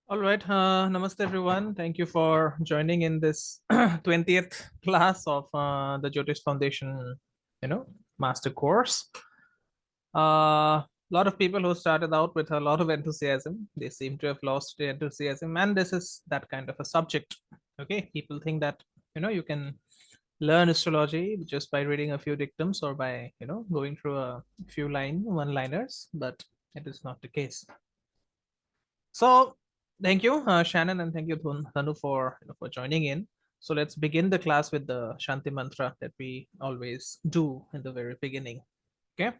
All right. Namaste, everyone. Thank you for joining in this 20th class of the Jyotish Foundation, master course. A lot of people who started out with a lot of enthusiasm, they seem to have lost the enthusiasm. And this is that kind of a subject. Okay. People think that, you can learn astrology just by reading a few dictums or by, going through a few one-liners, but it is not the case. So thank you, Shannon, and thank you, Thanu, for joining in. So let's begin the class with the Shanti mantra that we always do in the very beginning. Okay.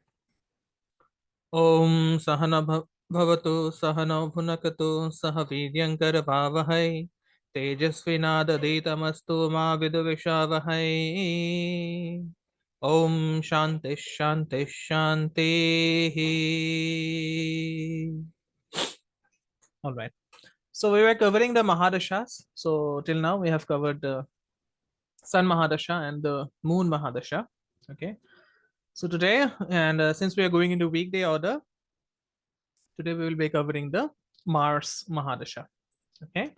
Om Sahana Bhavatu Sahana Bhunakatu Sahavidyankar Bhavahai Tejasvinadaditamastu Ma Vidvishavahai. Om Shanti Shanti Shanti. All right. So we were covering the Mahadashas. So till now we have covered the Sun Mahadasha and the Moon Mahadasha. Okay. So today, and since we are going into weekday order, today we will be covering the Mars Mahadasha. Okay.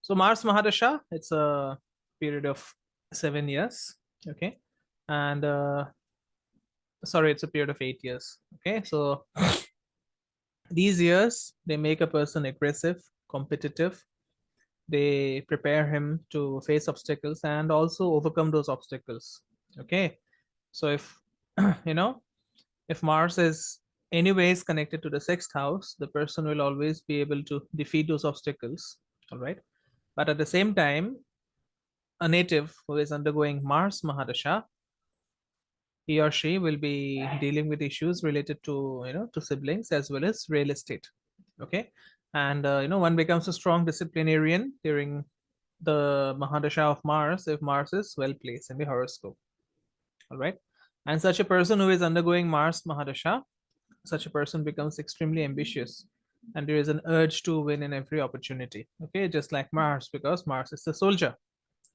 So Mars Mahadasha, it's a period of 7 years. Okay. And sorry, it's a period of 8 years. Okay. So these years, they make a person aggressive, competitive. They prepare him to face obstacles and also overcome those obstacles. Okay. So if, you know, if Mars is anyways connected to the sixth house, the person will always be able to defeat those obstacles. All right. But at the same time, a native who is undergoing Mars Mahadasha, he or she will be dealing with issues related to, to siblings as well as real estate. Okay. And, one becomes a strong disciplinarian during the Mahadasha of Mars if Mars is well placed in the horoscope. All right. And such a person who is undergoing Mars Mahadasha, such a person becomes extremely ambitious and there is an urge to win in every opportunity. Okay. Just like Mars, because Mars is the soldier.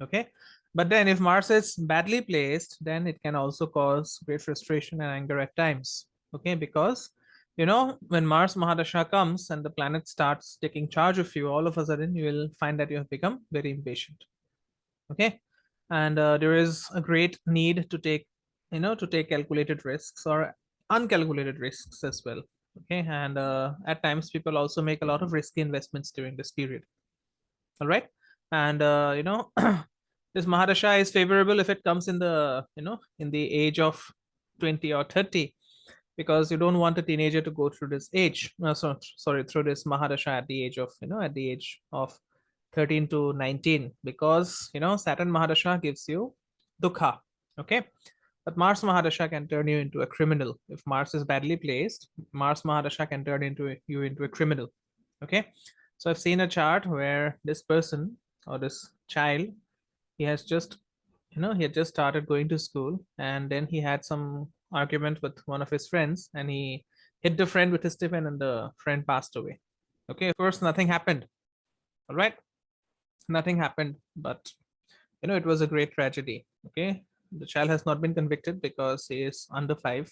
Okay. But then if Mars is badly placed, then it can also cause great frustration and anger at times. Okay. Because when Mars Mahadasha comes and the planet starts taking charge of you, all of a sudden you will find that you have become very impatient. Okay. And there is a great need to take calculated risks or uncalculated risks as well. Okay. And at times people also make a lot of risky investments during this period. All right. And this Mahadasha is favorable if it comes in the in the age of 20 or 30, because you don't want a teenager to go through this age, sorry, through this Mahadasha at the age of at the age of 13 to 19, because Saturn Mahadasha gives you dukkha. Okay. But Mars Mahadasha can turn you into a criminal. If Mars is badly placed, Mars Mahadasha can turn you into a criminal. Okay. So I've seen a chart where this person or this child, he has just he had just started going to school, and then he had some argument with one of his friends, and he hit the friend with his tiffin, and the friend passed away. Okay. Of course, nothing happened. All right. Nothing happened, but it was a great tragedy. Okay. The child has not been convicted because he is under 5,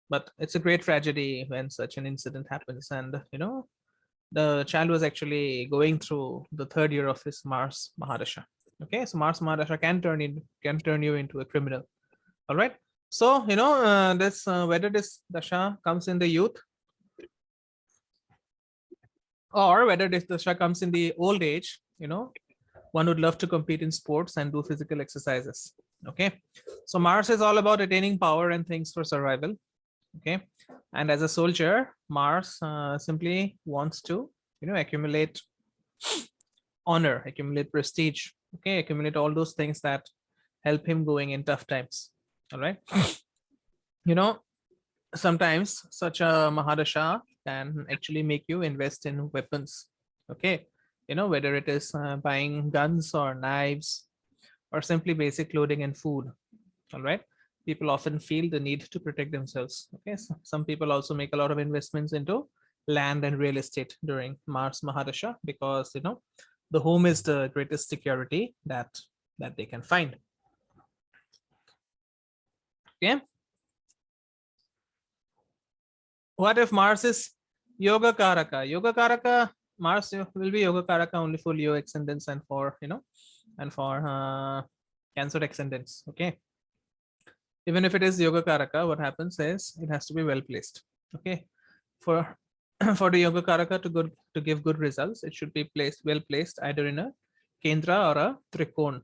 but it's a great tragedy when such an incident happens. And the child was actually going through the 3rd year of his Mars Mahadasha. Okay. So Mars Mahadasha can turn you into a criminal. All right. So this whether this dasha comes in the youth or whether this dasha comes in the old age, one would love to compete in sports and do physical exercises. Okay. So Mars is all about attaining power and things for survival. Okay. And as a soldier, Mars simply wants to accumulate honor, accumulate prestige. Okay. Accumulate all those things that help him going in tough times. All right. Sometimes such a Mahadasha can actually make you invest in weapons. Okay. Whether it is buying guns or knives or simply basic clothing and food. All right. People often feel the need to protect themselves. Okay. So some people also make a lot of investments into land and real estate during Mars Mahadasha, because the home is the greatest security that they can find. Okay. What if Mars is Yoga Karaka? Yoga Karaka Mars will be Yoga Karaka only for Leo ascendants and for and for Cancer ascendants. Okay, even if it is Yoga Karaka, what happens is it has to be well placed. Okay, for for the Yoga Karaka to give good results, it should be well placed either in a Kendra or a Trikon.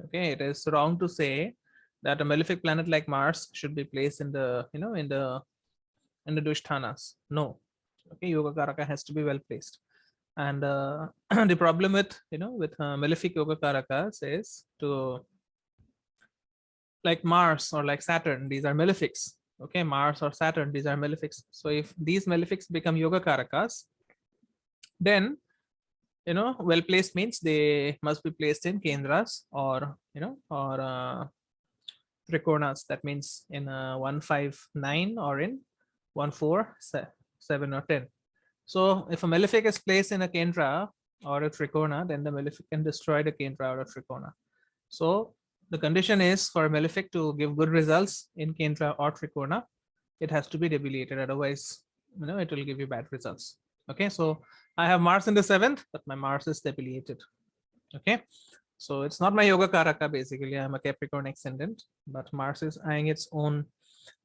Okay, it is wrong to say that a malefic planet like Mars should be placed in the in the Dushthanas. No. Okay, Yoga Karaka has to be well placed. And the problem with with malefic Yoga Karakas is to like Mars or like Saturn, these are malefics. Okay, Mars or Saturn, these are malefics. So if these malefics become Yoga Karakas, then well placed means they must be placed in Kendras or Trikonas. That means in 159 or in 147 or 10. So if a malefic is placed in a Kendra or a Trikona, then the malefic can destroy the Kendra or a Trikona. So the condition is for a malefic to give good results in Kendra or Trikona, it has to be debilitated. Otherwise, it will give you bad results. Okay, so I have Mars in the 7th, but my Mars is debilitated. Okay, so it's not my Yoga Karaka. Basically, I'm a Capricorn ascendant, but Mars is eyeing its own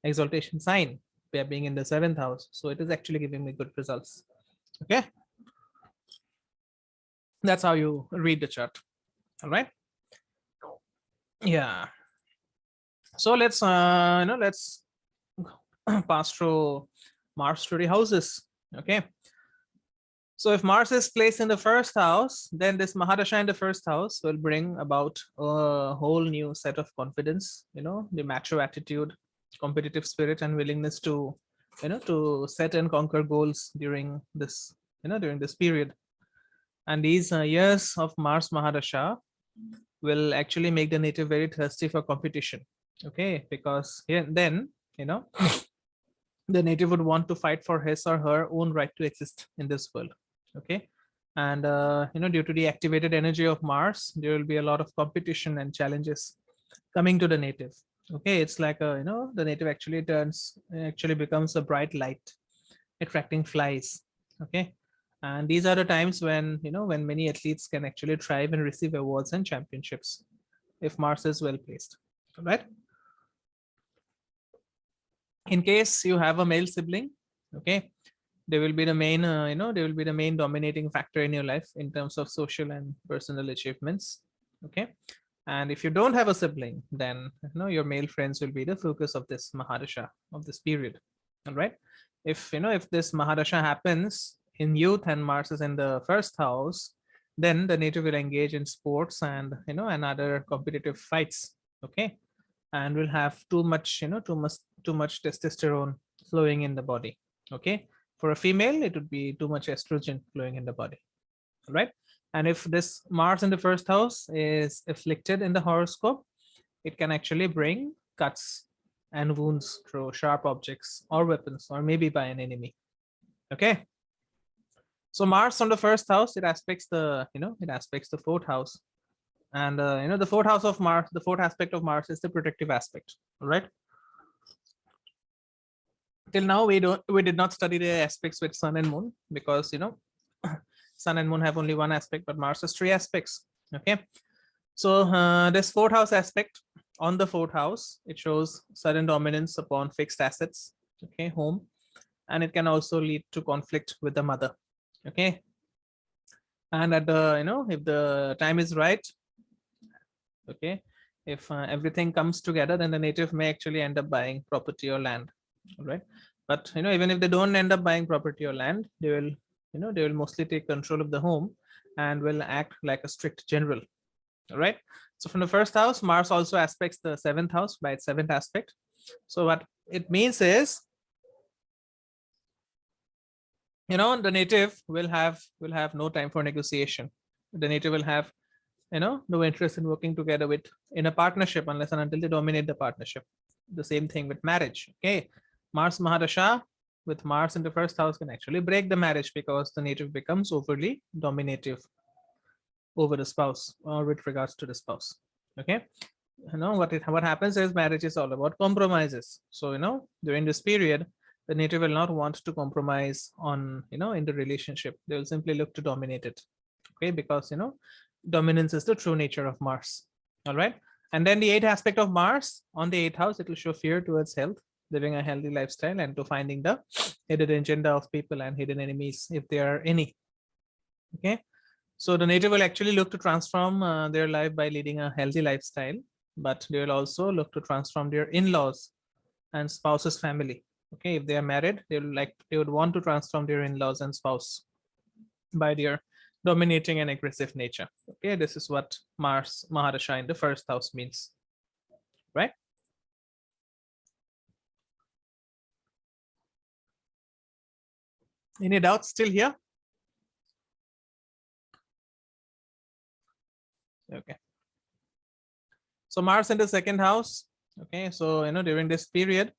exaltation sign by being in the 7th house. So it is actually giving me good results. Okay, that's how you read the chart. All right. Yeah. So let's let's pass through Mars to the houses. Okay. So if Mars is placed in the 1st house, then this Mahadasha in the 1st house will bring about a whole new set of confidence, the macho attitude, competitive spirit, and willingness to, to set and conquer goals during this, during this period. And these years of Mars Mahadasha will actually make the native very thirsty for competition. Okay, because then, the native would want to fight for his or her own right to exist in this world. Okay, and due to the activated energy of Mars, there will be a lot of competition and challenges coming to the native. Okay, it's like the native actually becomes a bright light, attracting flies. Okay, and these are the times when when many athletes can actually thrive and receive awards and championships if Mars is well placed. Right. In case you have a male sibling, okay, they will be the main they will be the main dominating factor in your life in terms of social and personal achievements. Okay, and if you don't have a sibling, then your male friends will be the focus of this Mahadasha of this period. All right, if if this Mahadasha happens in youth and Mars is in the 1st house, then the native will engage in sports and and other competitive fights. Okay, and will have too much too much testosterone flowing in the body. Okay, for a female it would be too much estrogen flowing in the body. Right, and if this Mars in the 1st house is afflicted in the horoscope, it can actually bring cuts and wounds through sharp objects or weapons or maybe by an enemy. Okay, so Mars on the 1st house, it aspects the it aspects the 4th house. And the 4th house of Mars, the 4th aspect of Mars is the protective aspect. All right, till now we did not study the aspects with Sun and Moon, because Sun and Moon have only one aspect, but Mars has 3 aspects. Okay, so this 4th house aspect on the 4th house, it shows sudden dominance upon fixed assets. Okay, home, and it can also lead to conflict with the mother. Okay, and at the if the time is right, okay, if everything comes together, then the native may actually end up buying property or land. All right, but even if they don't end up buying property or land, they will they will mostly take control of the home and will act like a strict general. All right, so from the 1st house, Mars also aspects the 7th house by its 7th aspect. So what it means is the native will have no time for negotiation. The native will have no interest in working together with in a partnership unless and until they dominate the partnership. The same thing with marriage. Okay, Mars Mahadasha with Mars in the 1st house can actually break the marriage because the native becomes overly dominative over the spouse or with regards to the spouse. Okay, what happens is marriage is all about compromises. So during this period, the native will not want to compromise on, in the relationship. They will simply look to dominate it. Okay, because dominance is the true nature of Mars. All right. And then the eighth aspect of Mars on the eighth house, it will show fear towards health, living a healthy lifestyle, and to finding the hidden agenda of people and hidden enemies, if there are any. Okay, so the native will actually look to transform their life by leading a healthy lifestyle, but they will also look to transform their in-laws and spouse's family. Okay, if they are married, they would want to transform their in-laws and spouse by their dominating and aggressive nature. Okay, this is what Mars Mahadasha in the first house means, right? Any doubts still here? Okay. So Mars in the second house. Okay, so during this period,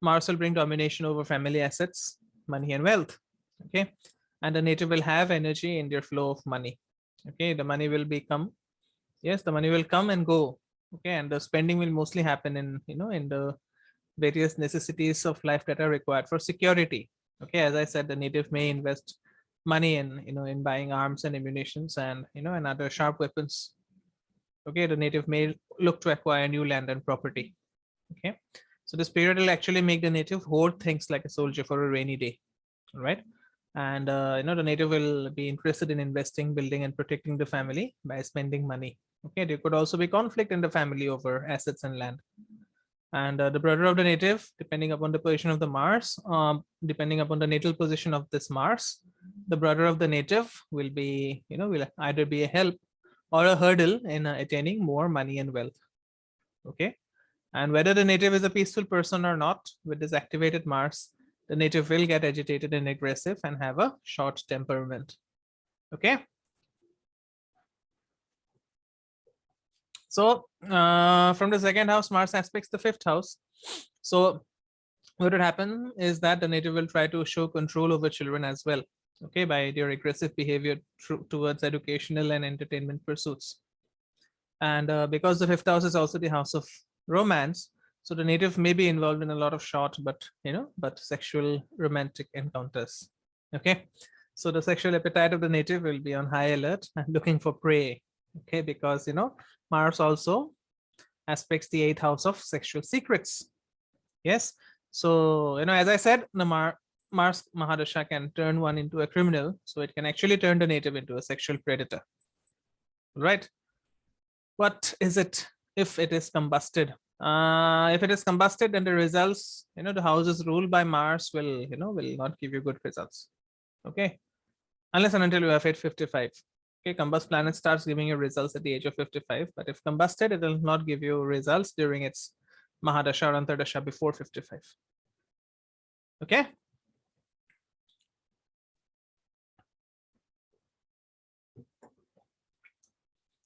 Mars will bring domination over family assets, money, and wealth. Okay, and the native will have energy in their flow of money. Okay, the money will become, yes, the money will come and go. Okay, and the spending will mostly happen in in the various necessities of life that are required for security. Okay, as I said, the native may invest money in in buying arms and ammunitions and and other sharp weapons. Okay, the native may look to acquire new land and property. Okay, so this period will actually make the native hoard things like a soldier for a rainy day. All right, and the native will be interested in investing, building, and protecting the family by spending money. Okay, there could also be conflict in the family over assets and land. And the brother of the native, depending upon the position of the Mars, depending upon the natal position of this Mars, the brother of the native will be, will either be a help or a hurdle in attaining more money and wealth. Okay, and whether the native is a peaceful person or not, with this activated Mars, the native will get agitated and aggressive and have a short temperament. Okay. So from the second house, Mars aspects the fifth house. So what would happen is that the native will try to show control over children as well. Okay, by their aggressive behavior towards educational and entertainment pursuits. And because the fifth house is also the house of romance, so the native may be involved in a lot of short but sexual romantic encounters. Okay, so the sexual appetite of the native will be on high alert and looking for prey. Okay, because Mars also aspects the eighth house of sexual secrets. Yes, so as I said, the Mars Mahadasha can turn one into a criminal, so it can actually turn the native into a sexual predator. Right? What is it if it is combusted? If it is combusted, then the results, the houses ruled by Mars will not give you good results. Okay, unless and until you have hit 55. Okay, combust planet starts giving you results at the age of 55, but if combusted, it will not give you results during its Mahadasha or Antardasha before 55. Okay.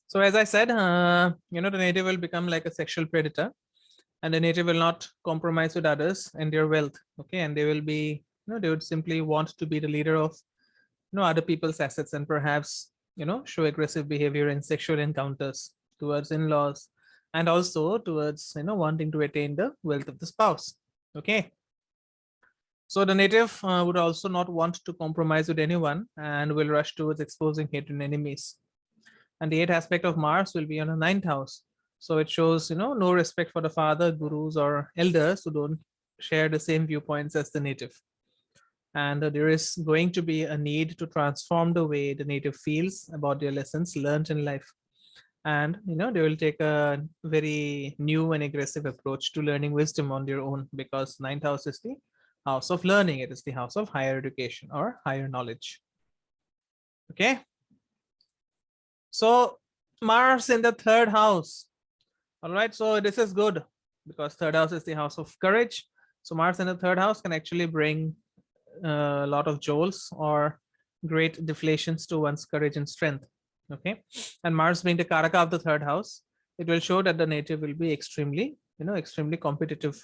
So as I said, the native will become like a sexual predator, and the native will not compromise with others and their wealth. Okay, and they will be, they would simply want to be the leader of, other people's assets, and perhaps, show aggressive behavior in sexual encounters towards in-laws, and also towards, wanting to attain the wealth of the spouse. Okay. So the native would also not want to compromise with anyone and will rush towards exposing hidden enemies. And the eighth aspect of Mars will be on the ninth house. So it shows, no respect for the father, gurus, or elders who don't share the same viewpoints as the native. And there is going to be a need to transform the way the native feels about their lessons learned in life. And, they will take a very new and aggressive approach to learning wisdom on their own, because ninth house is the house of learning. It is the house of higher education or higher knowledge. Okay. So Mars in the third house. All right, so this is good because third house is the house of courage. So Mars in the third house can actually bring a lot of jolts or great deflations to one's courage and strength. Okay, and Mars being the Karaka of the third house, it will show that the native will be extremely, extremely competitive.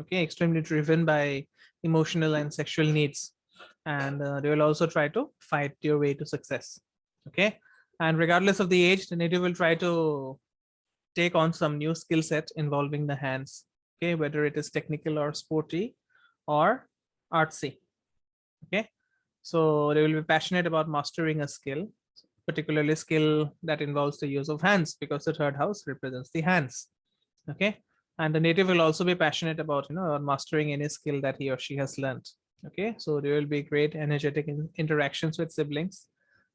Okay, extremely driven by emotional and sexual needs, and they will also try to fight their way to success. Okay, and regardless of the age, the native will try to take on some new skill set involving the hands. Okay, whether it is technical or sporty, or artsy. Okay, so they will be passionate about mastering a skill, particularly skill that involves the use of hands, because the third house represents the hands. Okay, and the native will also be passionate about mastering any skill that he or she has learned. Okay, so there will be great energetic interactions with siblings,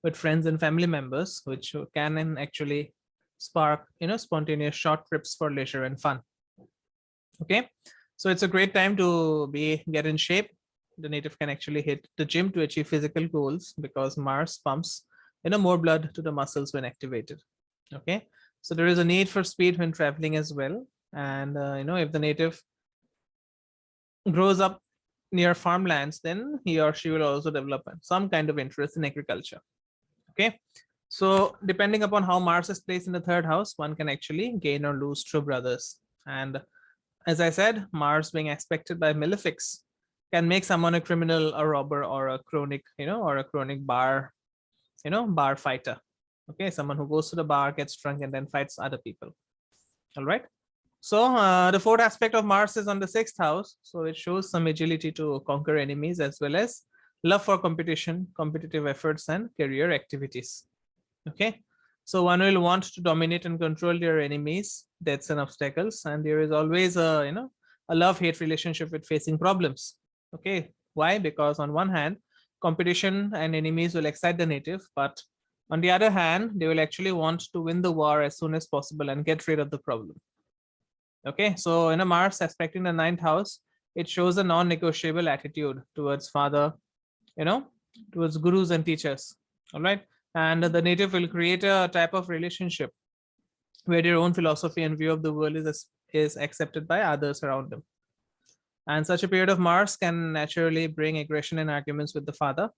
with friends and family members, which can actually spark spontaneous short trips for leisure and fun. Okay, so it's a great time to get in shape. The native can actually hit the gym to achieve physical goals, because Mars pumps more blood to the muscles when activated. Okay, so there is a need for speed when traveling as well. And if the native grows up near farmlands, then he or she will also develop some kind of interest in agriculture. Okay, so depending upon how Mars is placed in the third house, one can actually gain or lose true brothers. And as I said, Mars being aspected by malefics can make someone a criminal, a robber, or a chronic bar bar fighter. Okay, someone who goes to the bar, gets drunk, and then fights other people. All right, so the fourth aspect of Mars is on the sixth house, so it shows some agility to conquer enemies, as well as love for competition, competitive efforts, and career activities. Okay, so one will want to dominate and control their enemies, deaths, and obstacles, and there is always a a love-hate relationship with facing problems. Okay, why? Because on one hand, competition and enemies will excite the native, but on the other hand, they will actually want to win the war as soon as possible and get rid of the problem. Okay, so in a Mars aspecting the ninth house, it shows a non-negotiable attitude towards father, towards gurus and teachers. All right, and the native will create a type of relationship where their own philosophy and view of the world is accepted by others around them. And such a period of Mars can naturally bring aggression and arguments with the father.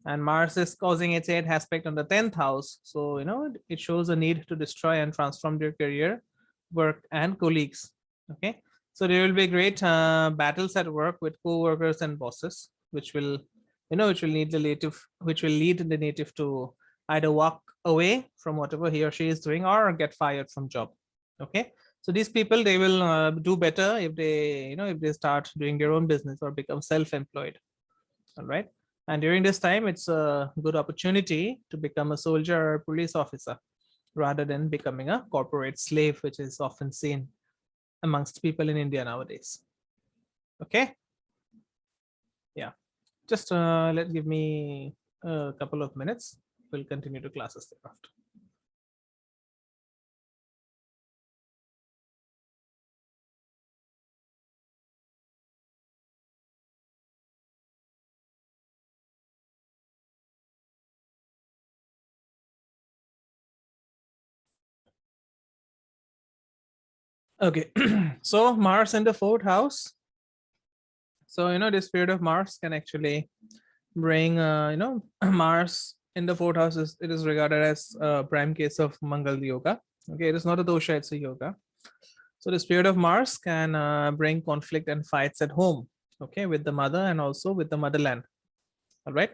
And Mars is causing its 8th aspect on the 10th house, so it shows a need to destroy and transform their career, work, and colleagues. Okay, so there will be great battles at work with co-workers and bosses, which will lead the native to either walk away from whatever he or she is doing or get fired from job. Okay, so these people, they will do better if they start doing their own business or become self-employed. All right, and during this time, it's a good opportunity to become a soldier or a police officer, rather than becoming a corporate slave, which is often seen amongst people in India nowadays. Okay, yeah, just give me a couple of minutes. We'll continue to classes thereafter. Okay, so Mars in the 4th house. So this period of Mars can actually bring Mars in the 4th house is regarded as a prime case of Mangal yoga. Okay, it is not a dosha, it's a yoga. So the spirit of Mars can bring conflict and fights at home, okay, with the mother and also with the motherland. All right,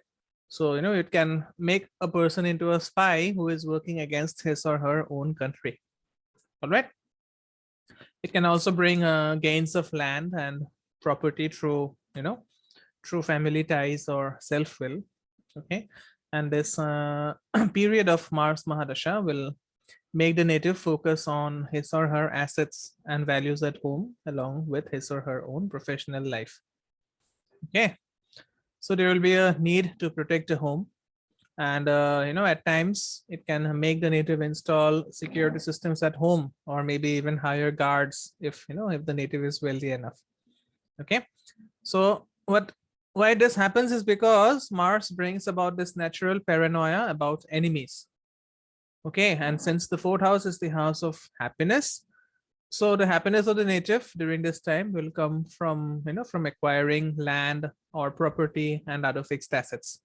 so it can make a person into a spy who is working against his or her own country. All right, it can also bring gains of land and property through through family ties or self-will. Okay, and this period of Mars Mahadasha will make the native focus on his or her assets and values at home, along with his or her own professional life. Okay, so there will be a need to protect the home, and at times it can make the native install security systems at home, or maybe even hire guards if if the native is wealthy enough. Okay, so why this happens is because Mars brings about this natural paranoia about enemies. Okay, and since the 4th house is the house of happiness, so the happiness of the native during this time will come from from acquiring land or property and other fixed assets.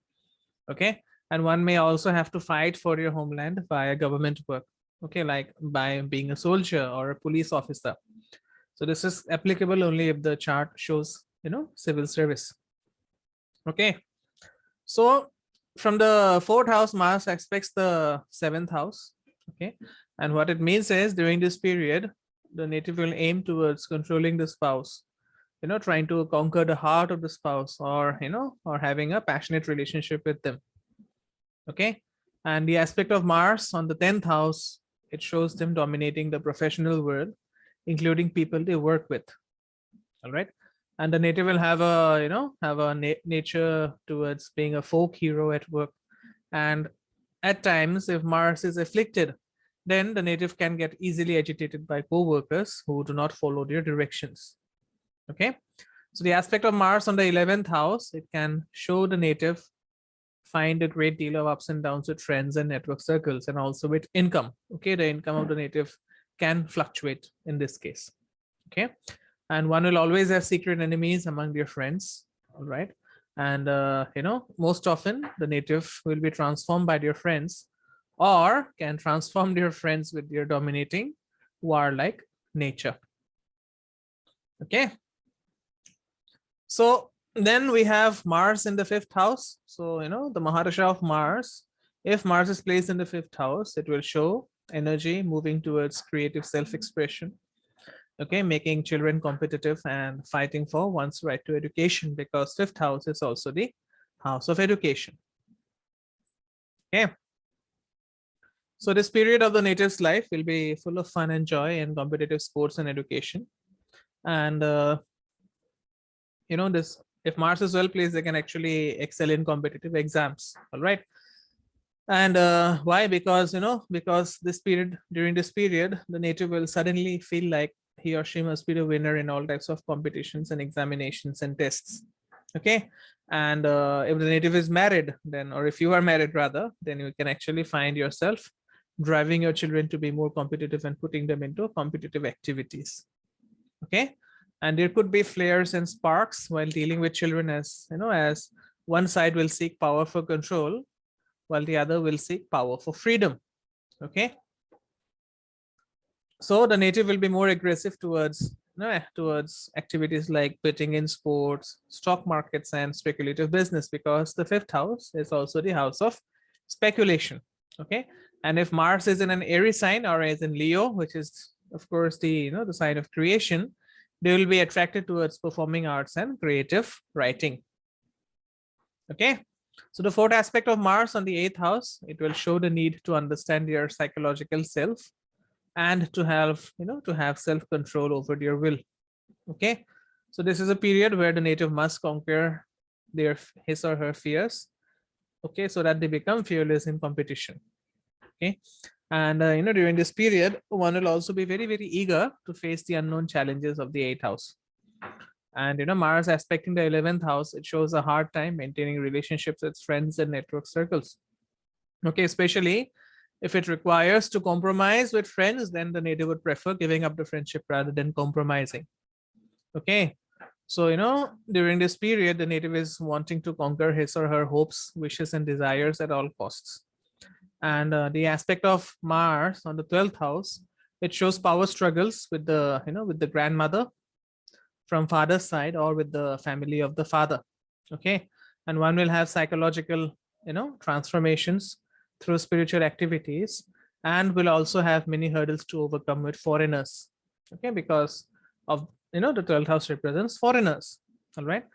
Okay, and one may also have to fight for your homeland via government work. Okay, like by being a soldier or a police officer. So this is applicable only if the chart shows civil service. Okay, so from the 4th house, Mars aspects the 7th house. Okay, and what it means is during this period, the native will aim towards controlling the spouse trying to conquer the heart of the spouse, or or having a passionate relationship with them. Okay. And the aspect of Mars on the 10th house, it shows them dominating the professional world, including people they work with. All right. And the native will have a nature towards being a folk hero at work. And at times, if Mars is afflicted, then the native can get easily agitated by co-workers who do not follow their directions. Okay. So the aspect of Mars on the 11th house, it can show the native find a great deal of ups and downs with friends and network circles, and also with income. Okay, the income of the native can fluctuate in this case. Okay, and one will always have secret enemies among their friends. All right, and most often the native will be transformed by their friends, or can transform their friends with their dominating warlike nature. Okay, so then we have Mars in the 5th house. So the Mahadasha of Mars, if Mars is placed in the 5th house, it will show energy moving towards creative self-expression. Okay, making children competitive and fighting for one's right to education, because 5th house is also the house of education. Okay, so this period of the native's life will be full of fun and joy and competitive sports and education. And this, if Mars is well placed, they can actually excel in competitive exams. All right. And why? Because because during this period, the native will suddenly feel like he or she must be the winner in all types of competitions and examinations and tests. Okay. And if the native is married, then, or if you are married rather, then you can actually find yourself driving your children to be more competitive and putting them into competitive activities. Okay. And there could be flares and sparks while dealing with children, as as one side will seek power for control while the other will seek power for freedom. Okay, so the native will be more aggressive towards towards activities like betting in sports, stock markets, and speculative business, because the 5th house is also the house of speculation. Okay, and if Mars is in an Aries sign, or is in Leo, which is of course the the sign of creation, they will be attracted towards performing arts and creative writing. Okay, so the 4th aspect of Mars on the 8th house, it will show the need to understand your psychological self and to have to have self-control over their will. Okay, so this is a period where the native must conquer his or her fears. Okay, so that they become fearless in competition. Okay, and during this period, one will also be very, very eager to face the unknown challenges of the 8th house. And Mars aspecting the 11th house, it shows a hard time maintaining relationships with friends and network circles. Okay, especially if it requires to compromise with friends, then the native would prefer giving up the friendship rather than compromising. Okay, so during this period, the native is wanting to conquer his or her hopes, wishes, and desires at all costs. And the aspect of Mars on the 12th house, it shows power struggles with the with the grandmother from father's side, or with the family of the father. Okay, and one will have psychological transformations through spiritual activities, and will also have many hurdles to overcome with foreigners. Okay, because of the 12th house represents foreigners. All right,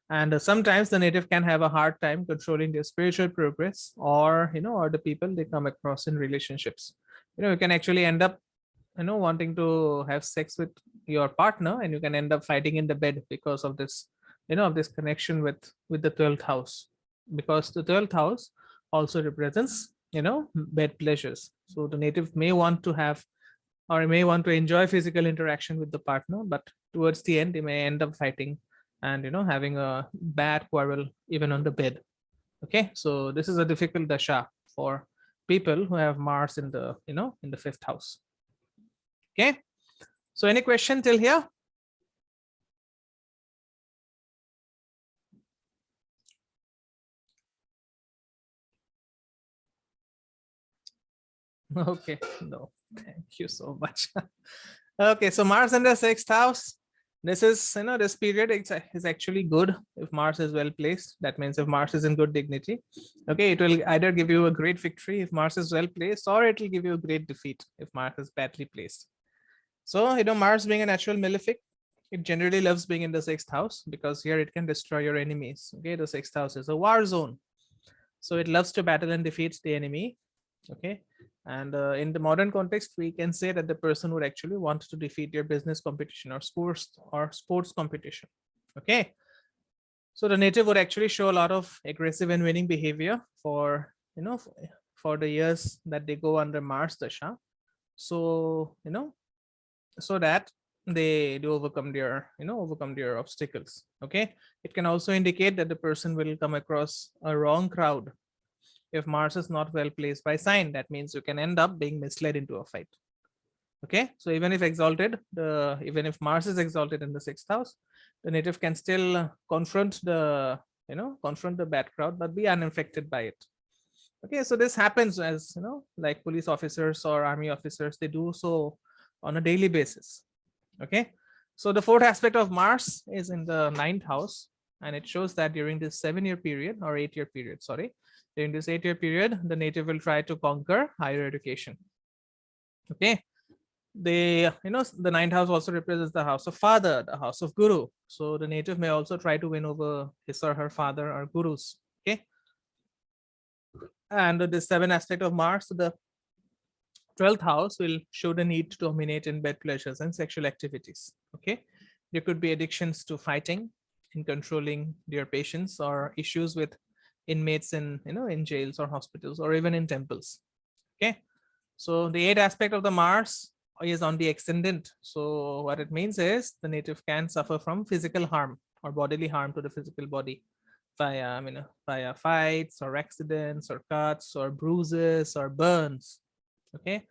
and sometimes the native can have a hard time controlling their spiritual progress, or or the people they come across in relationships. You can actually end up wanting to have sex with your partner, and you can end up fighting in the bed because of this of this connection with the 12th house, because the 12th house also represents bed pleasures. So the native may want to have, or may want to enjoy physical interaction with the partner, but towards the end they may end up fighting and having a bad quarrel even on the bed. Okay, so this is a difficult dasha for people who have Mars in the in the 5th house. Okay, so any question till here? Okay, no, thank you so much. Okay, so Mars in the 6th house. This is this period is actually good if Mars is well placed. That means if Mars is in good dignity. Okay, it will either give you a great victory if Mars is well placed, or it will give you a great defeat if Mars is badly placed. So Mars being a natural malefic, It generally loves being in the sixth house because here it can destroy your enemies. Okay, the sixth house is a war zone, so it loves to battle and defeat the enemy. Okay, and in the modern context, we can say that the person would actually want to defeat your business competition or sports competition. Okay, so the native would actually show a lot of aggressive and winning behavior for for the years that they go under Mars Dasha. So so that they do overcome their obstacles. Okay, it can also indicate that the person will come across a wrong crowd. If Mars is not well placed by sign, that means you can end up being misled into a fight. Okay, so even if Mars is exalted in the sixth house, the native can still confront the bad crowd but be unaffected by it. Okay, so this happens, as like police officers or army officers, they do so on a daily basis. Okay, so the fourth aspect of Mars is in the ninth house, and it shows that during this 7-year period or 8-year period, sorry, during this 8-year period, the native will try to conquer higher education. Okay, the ninth house also represents the house of father, the house of guru. So the native may also try to win over his or her father or gurus. Okay, and the seventh aspect of Mars, the 12th house, will show the need to dominate in bed pleasures and sexual activities. Okay, there could be addictions to fighting, in controlling their patients, or issues with inmates in jails or hospitals or even in temples. Okay, so the eighth aspect of the Mars is on the ascendant. So what it means is the native can suffer from physical harm or bodily harm to the physical body via fights or accidents or cuts or bruises or burns. Okay,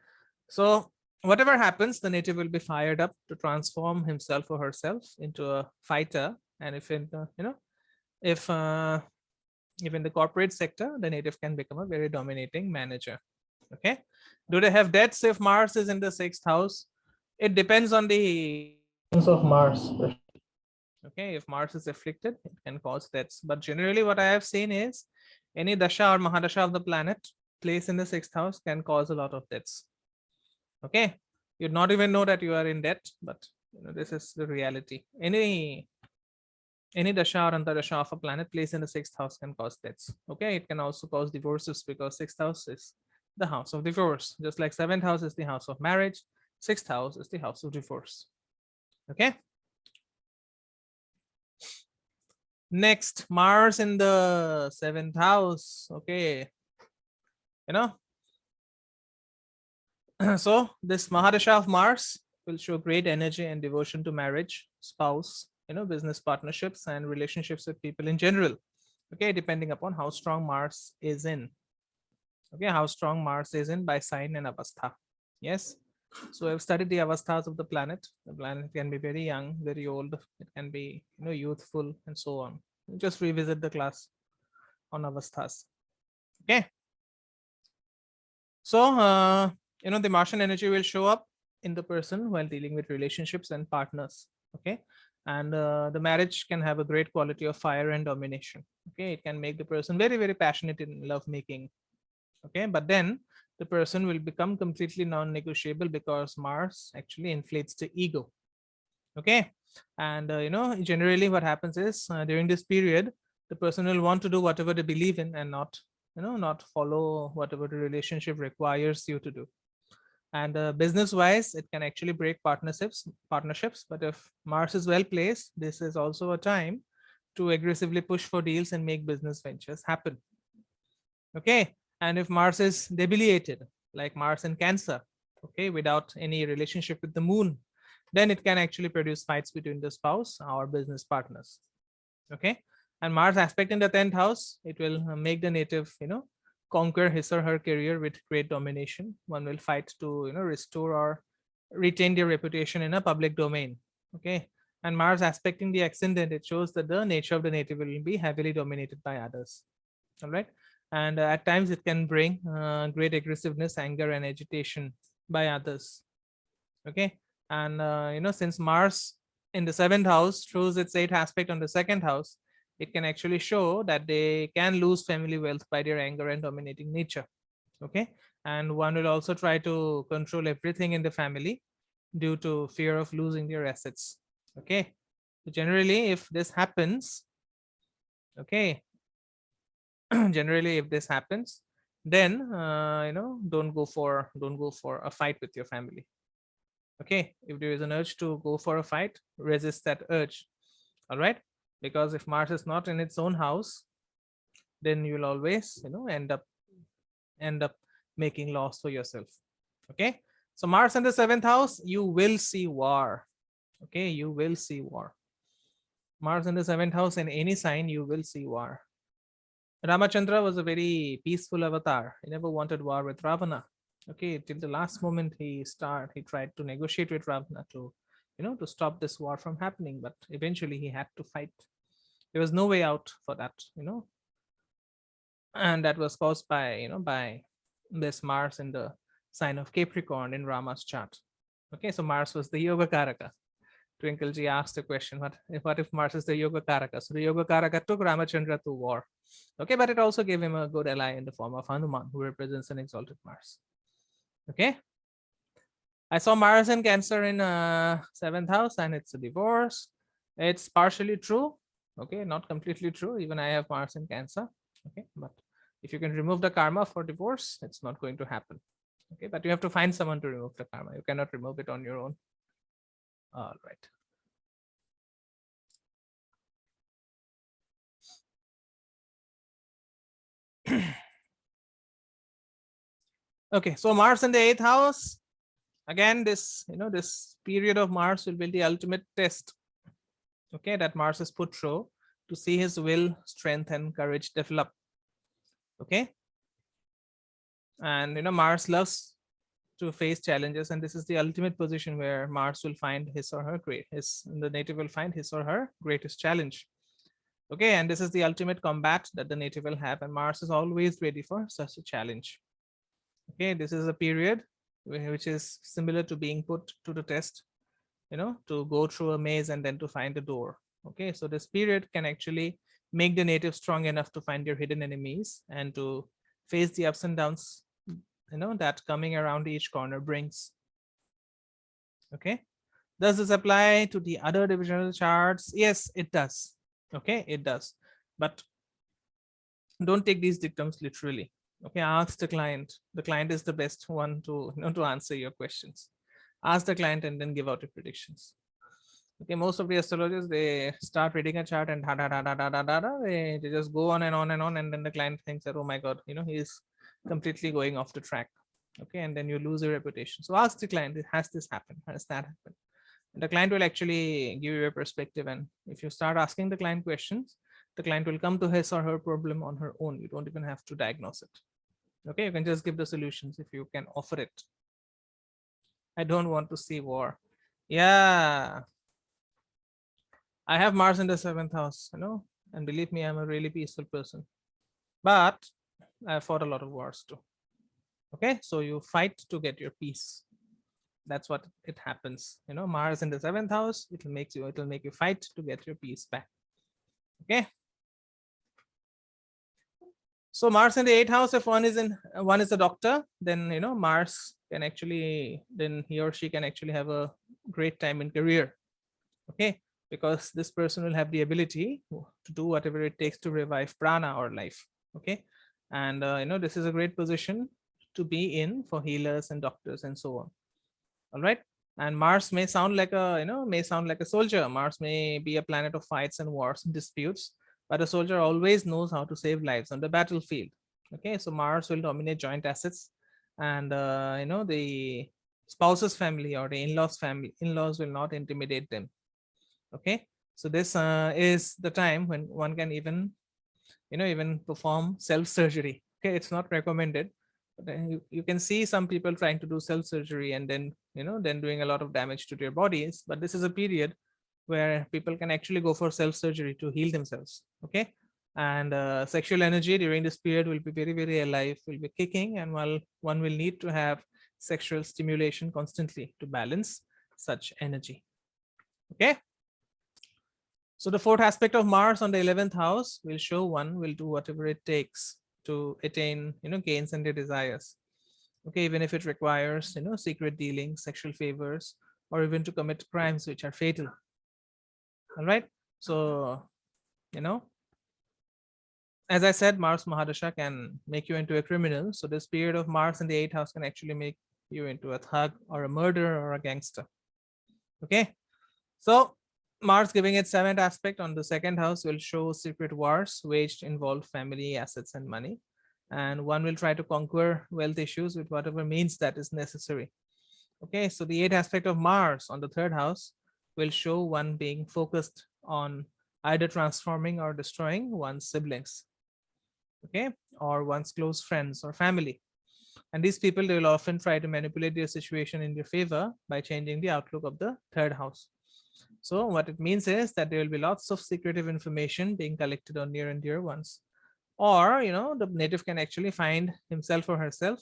so whatever happens, the native will be fired up to transform himself or herself into a fighter. And if in the if in the corporate sector, the native can become a very dominating manager. Okay, do they have debts if Mars is in the sixth house? It depends on the of Mars. Okay, if Mars is afflicted, it can cause debts. But generally, what I have seen is any dasha or mahadasha of the planet placed in the sixth house can cause a lot of debts. Okay, you'd not even know that you are in debt, but this is the reality. Any dasha or antardasha of a planet placed in the sixth house can cause debts. Okay, it can also cause divorces because sixth house is the house of divorce. Just like seventh house is the house of marriage, sixth house is the house of divorce. Okay. Next, Mars in the seventh house. Okay, so this Mahadasha of Mars will show great energy and devotion to marriage, spouse, business partnerships, and relationships with people in general. Okay, depending upon how strong Mars is in. Okay, how strong Mars is in by sign and avastha. Yes. So I've studied the avasthas of the planet. The planet can be very young, very old. It can be youthful, and so on. Just revisit the class on avasthas. Okay. So the Martian energy will show up in the person while dealing with relationships and partners. Okay, and the marriage can have a great quality of fire and domination. Okay, it can make the person very, very passionate in love making. Okay, but then the person will become completely non-negotiable because Mars actually inflates the ego. Okay, and generally what happens is during this period, the person will want to do whatever they believe in and not follow whatever the relationship requires you to do. And business wise, it can actually break partnerships. But if Mars is well placed, this is also a time to aggressively push for deals and make business ventures happen. Okay, and if Mars is debilitated, like Mars in Cancer, okay, without any relationship with the moon, then it can actually produce fights between the spouse or business partners. Okay, and Mars aspect in the 10th house, it will make the native conquer his or her career with great domination. One will fight to restore or retain their reputation in a public domain. Okay, and Mars aspecting the ascendant, it shows that the nature of the native will be heavily dominated by others. All right, and at times it can bring great aggressiveness, anger, and agitation by others. Okay, and since Mars in the 7th house shows its 8th aspect on the 2nd house, it can actually show that they can lose family wealth by their anger and dominating nature. Okay, and one will also try to control everything in the family due to fear of losing their assets. Okay, so generally if this happens, okay, generally if this happens, then don't go for a fight with your family. Okay, if there is an urge to go for a fight, resist that urge. All right, because if Mars is not in its own house, then you'll always end up making loss for yourself. Okay, so Mars in the seventh house, you will see war. Okay, you will see war. Mars in the seventh house in any sign, you will see war. Ramachandra was a very peaceful avatar. He never wanted war with Ravana. Okay, till the last moment he tried to negotiate with Ravana to stop this war from happening, but eventually he had to fight. There was no way out for that. And that was caused by this Mars in the sign of Capricorn in Rama's chart. Okay, so Mars was the Yoga Karaka. Twinkleji asked a question: what if Mars is the Yoga Karaka? So the Yoga Karaka took Ramachandra to war. Okay, but it also gave him a good ally in the form of Hanuman, who represents an exalted Mars. Okay, I saw Mars in Cancer in seventh house, and it's a divorce. It's partially true. Okay, not completely true. Even I have Mars in Cancer. Okay, but if you can remove the karma for divorce, it's not going to happen. Okay, but you have to find someone to remove the karma. You cannot remove it on your own. All right. Okay, so Mars in the eighth house. Again, this period of Mars will be the ultimate test. Okay, that Mars is put through to see his will, strength, and courage develop. Okay, and Mars loves to face challenges, and this is the ultimate position where Mars will find his or her the native will find his or her greatest challenge. Okay, and this is the ultimate combat that the native will have, and Mars is always ready for such a challenge. Okay, this is a period which is similar to being put to the test, to go through a maze and then to find a door. Okay, so this period can actually make the native strong enough to find their hidden enemies and to face the ups and downs, that coming around each corner brings. Okay, does this apply to the other divisional charts? Yes, it does. Okay, it does, but don't take these dictums literally. Okay, ask the client. The client is the best one to answer your questions. Ask the client and then give out your predictions. Okay, most of the astrologers, they start reading a chart and they just go on and on and on, and then the client thinks that, oh my god, he's completely going off the track. Okay, and then you lose your reputation. So ask the client, has this happened? Has that happened? And the client will actually give you a perspective, and if you start asking the client questions, the client will come to his or her problem on her own. You don't even have to diagnose it. Okay, you can just give the solutions if you can offer it. I don't want to see war. Yeah, I have Mars in the seventh house, and believe me, I'm a really peaceful person. But I fought a lot of wars too. Okay, so you fight to get your peace. That's what it happens. Mars in the seventh house, it'll make you fight to get your peace back. Okay. So Mars in the eighth house, if one is a doctor, then Mars can actually, then he or she can actually have a great time in career. Okay, because this person will have the ability to do whatever it takes to revive prana or life. Okay, and this is a great position to be in for healers and doctors and so on. All right, and Mars may sound like a soldier. Mars may be a planet of fights and wars and disputes, but a soldier always knows how to save lives on the battlefield. Okay, so Mars will dominate joint assets, and the spouse's family or the in-laws will not intimidate them. Okay, so this is the time when one can even perform self-surgery. Okay, it's not recommended, but then you can see some people trying to do self-surgery and then doing a lot of damage to their bodies. But this is a period where people can actually go for self-surgery to heal themselves. Okay, and sexual energy during this period will be very, very alive, will be kicking, and while one will need to have sexual stimulation constantly to balance such energy. Okay, so the fourth aspect of Mars on the 11th house will show one will do whatever it takes to attain, gains and their desires. Okay, even if it requires, secret dealings, sexual favors, or even to commit crimes which are fatal. All right. So, as I said, Mars Mahadasha can make you into a criminal. So this period of Mars in the 8th house can actually make you into a thug or a murderer or a gangster. Okay. So Mars giving its 7th aspect on the 2nd house will show secret wars waged involve family, assets, and money. And one will try to conquer wealth issues with whatever means that is necessary. Okay, so the 8th aspect of Mars on the 3rd house will show one being focused on either transforming or destroying one's siblings, okay, or one's close friends or family. And these people, they will often try to manipulate their situation in their favor by changing the outlook of the 3rd house. So what it means is that there will be lots of secretive information being collected on near and dear ones. Or, the native can actually find himself or herself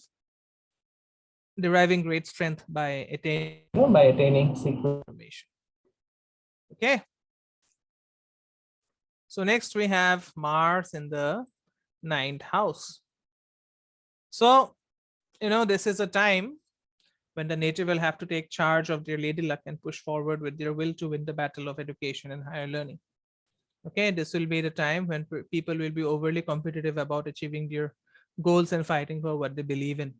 deriving great strength by attaining secret information. Okay. So next we have Mars in the 9th house. So, this is a time when the native will have to take charge of their lady luck and push forward with their will to win the battle of education and higher learning. Okay, this will be the time when people will be overly competitive about achieving their goals and fighting for what they believe in.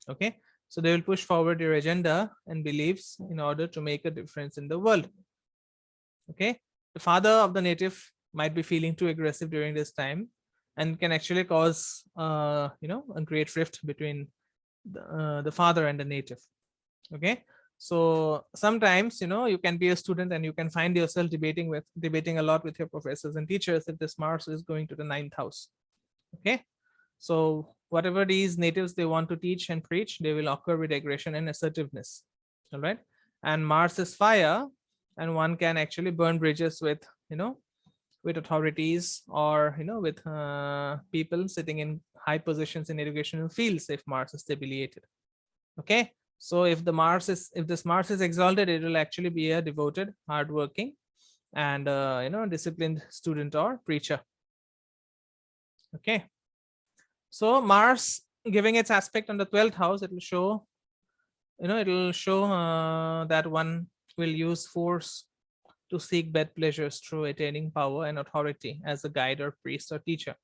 Okay, so they will push forward their agenda and beliefs in order to make a difference in the world. Okay, the father of the native might be feeling too aggressive during this time and can actually cause a great rift between the father and the native. Okay, so sometimes you can be a student and you can find yourself debating a lot with your professors and teachers if this Mars is going to the 9th house. Okay, so whatever these natives they want to teach and preach, they will occur with aggression and assertiveness. All right, and Mars is fire, and one can actually burn bridges with authorities or with people sitting in high positions in educational fields if Mars is debilitated. Okay, so if this Mars is exalted, it will actually be a devoted, hardworking, and disciplined student or preacher. Okay, so Mars giving its aspect on the 12th house, it will show that one will use force to seek bed pleasures through attaining power and authority as a guide or priest or teacher.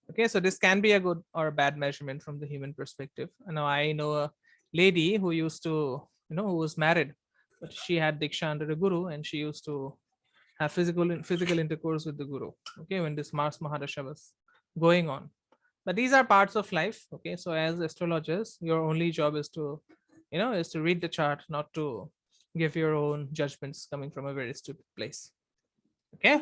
Okay, so this can be a good or a bad measurement from the human perspective. Now I know a lady who used to, who was married, but she had diksha under the guru, and she used to have physical intercourse with the guru. Okay, when this Mars Mahadasha was going on. But these are parts of life. Okay, so as astrologers, your only job is to, is to read the chart, not to give your own judgments coming from a very stupid place. Okay.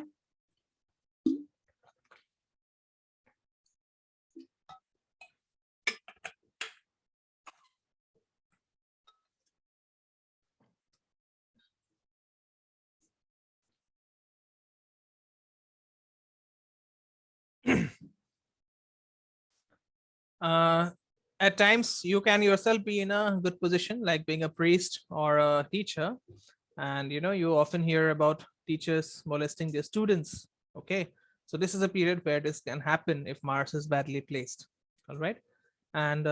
At times you can yourself be in a good position, like being a priest or a teacher, and you often hear about teachers molesting their students. Okay, so this is a period where this can happen if Mars is badly placed. All right, and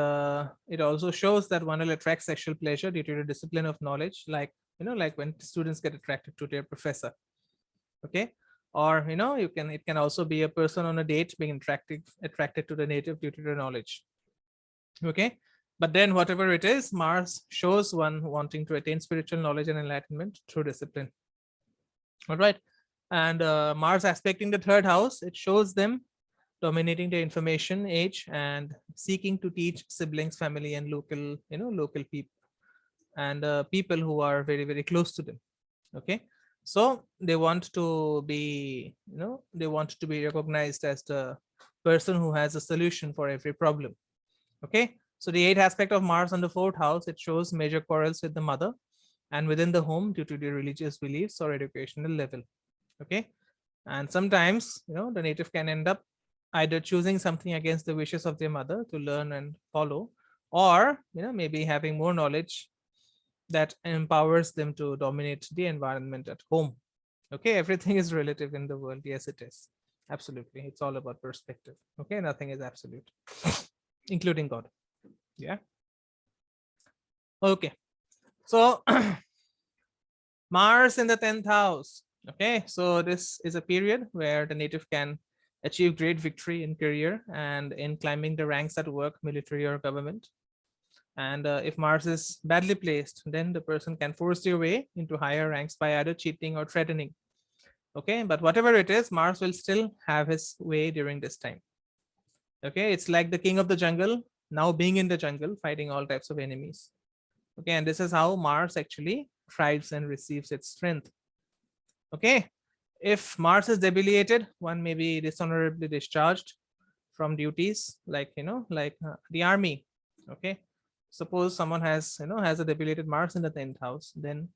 it also shows that one will attract sexual pleasure due to the discipline of knowledge, like like when students get attracted to their professor. Okay, or it can also be a person on a date being attracted to the native due to the knowledge. Okay, but then whatever it is, Mars shows one wanting to attain spiritual knowledge and enlightenment through discipline. All right, and Mars aspecting the 3rd house, it shows them dominating the information age and seeking to teach siblings, family, and local people, and people who are very, very close to them. Okay, so they want to be recognized as the person who has a solution for every problem. Okay, so the 8th aspect of Mars on the 4th house, it shows major quarrels with the mother and within the home due to their religious beliefs or educational level. Okay, and sometimes the native can end up either choosing something against the wishes of their mother to learn and follow, or maybe having more knowledge that empowers them to dominate the environment at home. Okay, everything is relative in the world. Yes, it is. Absolutely, it's all about perspective. Okay, nothing is absolute, including God. Yeah. Okay, so Mars in the 10th house, Okay, so this is a period where the native can achieve great victory in career and in climbing the ranks at work, military, or government. And if Mars is badly placed, then the person can force their way into higher ranks by either cheating or threatening. Okay, but whatever it is, Mars will still have his way during this time. Okay, it's like the king of the jungle now being in the jungle, fighting all types of enemies. Okay, and this is how Mars actually thrives and receives its strength. Okay, if Mars is debilitated, one may be dishonorably discharged from duties, like like the army. Okay, suppose someone has a debilitated Mars in the 10th house, then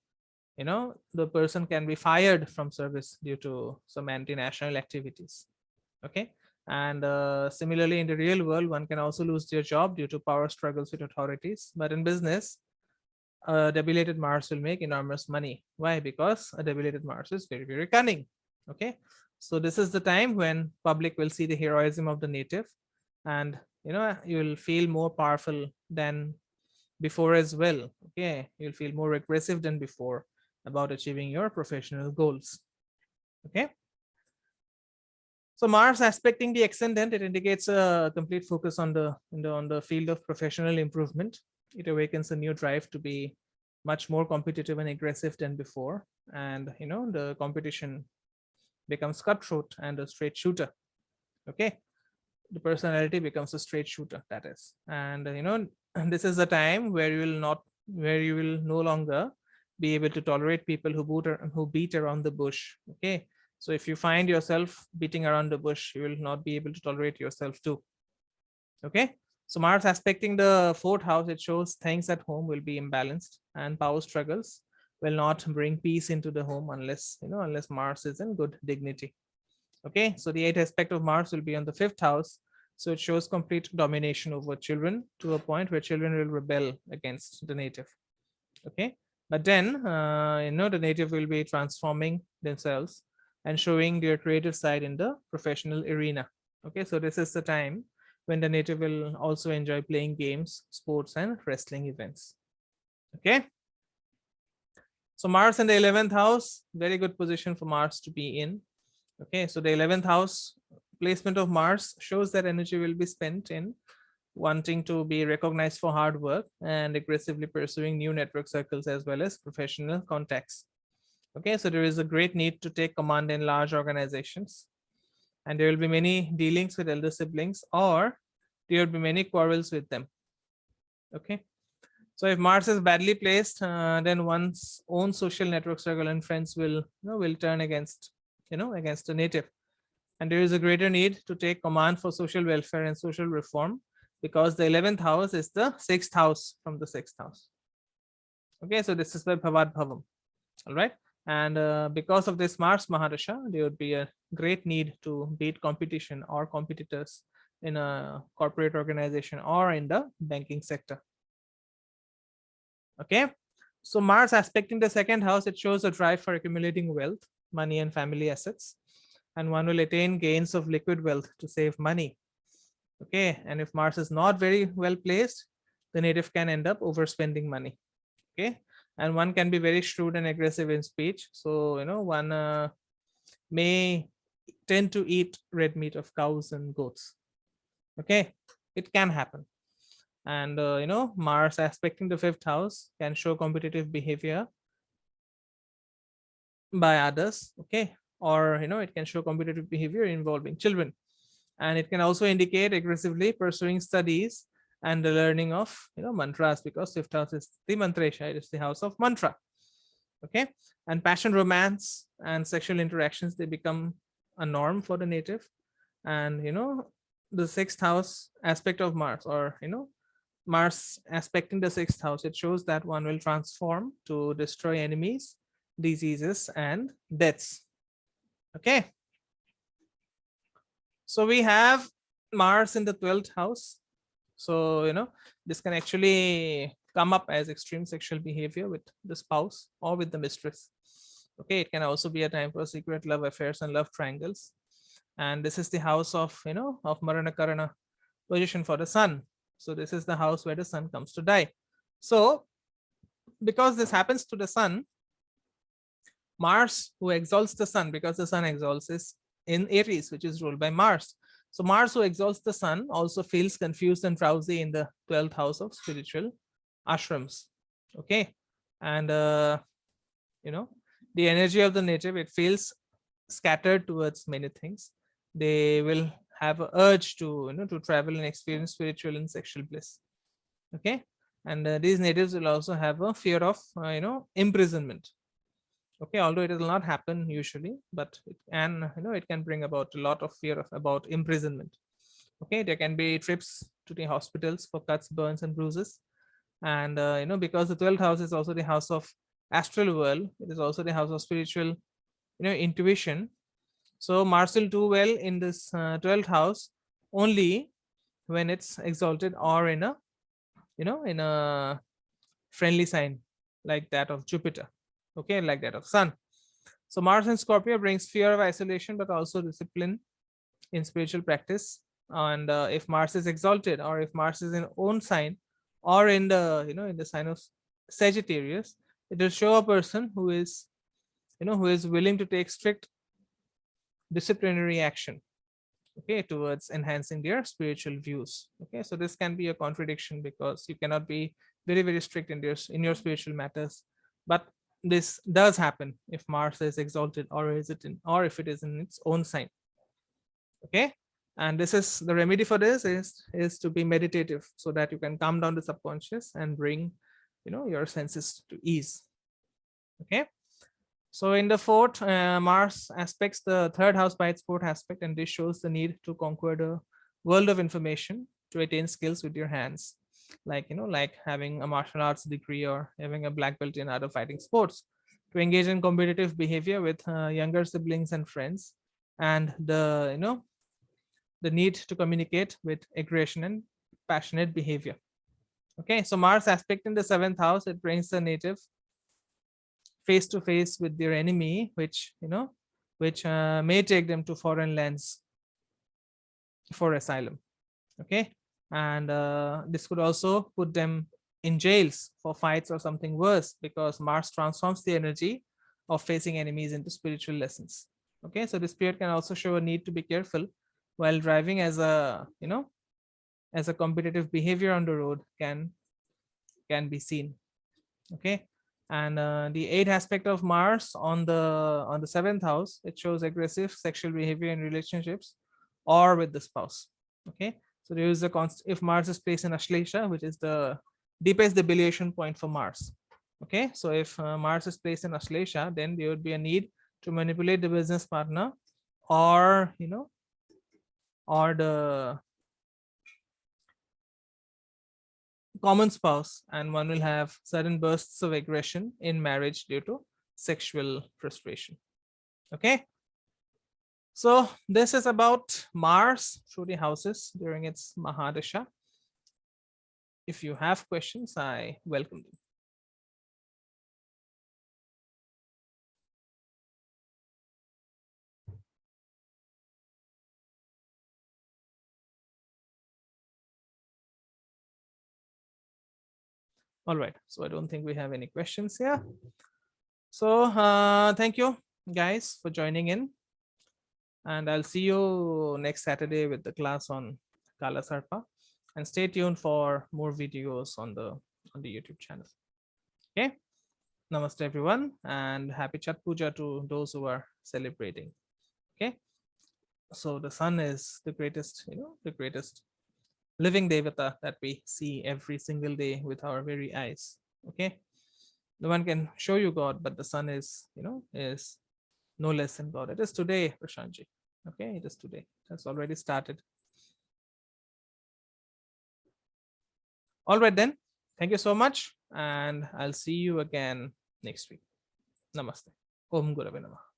the person can be fired from service due to some anti-national activities. Okay, and similarly in the real world, one can also lose their job due to power struggles with authorities. But in business, a debilitated Mars will make enormous money. Why? Because a debilitated Mars is very, very cunning. Okay, so this is the time when public will see the heroism of the native, and you will feel more powerful than before as well. Okay, you'll feel more aggressive than before about achieving your professional goals. Okay, so Mars aspecting the ascendant, it indicates a complete focus on the field of professional improvement. It awakens a new drive to be much more competitive and aggressive than before, and the competition becomes cutthroat and a straight shooter. Okay, the personality becomes a straight shooter, that is. And this is the time where you will no longer be able to tolerate people who beat around the bush. Okay, so if you find yourself beating around the bush, you will not be able to tolerate yourself too. Okay, so Mars aspecting the 4th house, it shows things at home will be imbalanced, and power struggles will not bring peace into the home unless Mars is in good dignity. Okay, so the 8th aspect of Mars will be on the 5th house. So it shows complete domination over children to a point where children will rebel against the native. Okay, but then the native will be transforming themselves and showing their creative side in the professional arena. Okay, so this is the time when the native will also enjoy playing games, sports, and wrestling events. Okay, so Mars in the 11th house, very good position for Mars to be in. Okay, so the 11th house placement of Mars shows that energy will be spent in wanting to be recognized for hard work and aggressively pursuing new network circles as well as professional contacts. Okay, so there is a great need to take command in large organizations, and there will be many dealings with elder siblings, or there will be many quarrels with them. Okay, so if Mars is badly placed, then one's own social network circle and friends will turn against against the native, and there is a greater need to take command for social welfare and social reform, because the 11th house is the 6th house from the 6th house. Okay, so this is by Bhavad Bhavam. All right, and because of this Mars Mahadasha, there would be a great need to beat competition or competitors in a corporate organization or in the banking sector. Okay, so Mars aspecting the 2nd house, it shows a drive for accumulating wealth, money, and family assets, and one will attain gains of liquid wealth to save money. Okay, and if Mars is not very well placed, the native can end up overspending money. Okay, and one can be very shrewd and aggressive in speech, so one may tend to eat red meat of cows and goats. Okay, it can happen. And Mars aspecting the 5th house can show competitive behavior by others. Okay, or it can show competitive behavior involving children, and it can also indicate aggressively pursuing studies and the learning of mantras, because 5th house is the mantresha, it is the house of mantra. Okay, and passion, romance, and sexual interactions, they become a norm for the native. And the 6th house aspect of Mars, or Mars aspecting the 6th house, it shows that one will transform to destroy enemies, diseases, and deaths. Okay, so we have Mars in the 12th house. So this can actually come up as extreme sexual behavior with the spouse or with the mistress. Okay, it can also be a time for secret love affairs and love triangles. And this is the house of of Marana Karana position for the sun. So this is the house where the sun comes to die. So because this happens to the sun, Mars, who exalts the sun, because the sun exalts, is in Aries, which is ruled by Mars. So Mars, who exalts the sun, also feels confused and drowsy in the 12th house of spiritual ashrams. Okay. And the energy of the native, it feels scattered towards many things. They will have an urge to to travel and experience spiritual and sexual bliss. Okay. And these natives will also have a fear of imprisonment. Okay, although it will not happen usually, but it can it can bring about a lot of fear about imprisonment. Okay, there can be trips to the hospitals for cuts, burns, and bruises. And because the 12th house is also the house of astral world, it is also the house of spiritual intuition. So Mars will do well in this 12th house only when it's exalted or in a in a friendly sign like that of Jupiter. Okay, like that of Sun. So Mars in Scorpio brings fear of isolation, but also discipline in spiritual practice. And if Mars is exalted, or if Mars is in own sign, or in the in the sign of Sagittarius, it will show a person who is who is willing to take strict disciplinary action, okay, towards enhancing their spiritual views. Okay, so this can be a contradiction, because you cannot be very strict in your spiritual matters, but this does happen if Mars is exalted, or if it is in its own sign. Okay, and this is the remedy for this is to be meditative, so that you can calm down the subconscious and bring your senses to ease. Okay, so in the fourth, Mars aspects the third house by its fourth aspect, and this shows the need to conquer the world of information to attain skills with your hands, like like having a martial arts degree or having a black belt in other fighting sports, to engage in competitive behavior with younger siblings and friends, and the need to communicate with aggression and passionate behavior. Okay, so Mars aspect in the seventh house, it brings the native face to face with their enemy, which may take them to foreign lands for asylum. Okay, and this could also put them in jails for fights or something worse, because Mars transforms the energy of facing enemies into spiritual lessons. Okay, so this period can also show a need to be careful while driving, as a as a competitive behavior on the road can be seen. Okay, and the eighth aspect of Mars on the seventh house, it shows aggressive sexual behavior in relationships or with the spouse. Okay, so there is a constant, if Mars is placed in Ashlesha, which is the deepest debilation point for Mars. Okay, so if Mars is placed in Ashlesha, then there would be a need to manipulate the business partner, or or the common spouse, and one will have sudden bursts of aggression in marriage due to sexual frustration. Okay, so this is about Mars through the houses during its Mahadasha. If you have questions, I welcome them. All right, so I don't think we have any questions here. So thank you guys for joining in, and I'll see you next Saturday with the class on Kala Sarpa, and stay tuned for more videos on the YouTube channel. Okay, namaste everyone, and happy Chat Puja to those who are celebrating. Okay, so the sun is the greatest, the greatest living devata that we see every single day with our very eyes. Okay, no one can show you God, but the sun is is no less than God. It is today, Prashantji. Okay, it is today. That's already started. All right then, thank you so much, and I'll see you again next week. Namaste. Om Gurave Namah.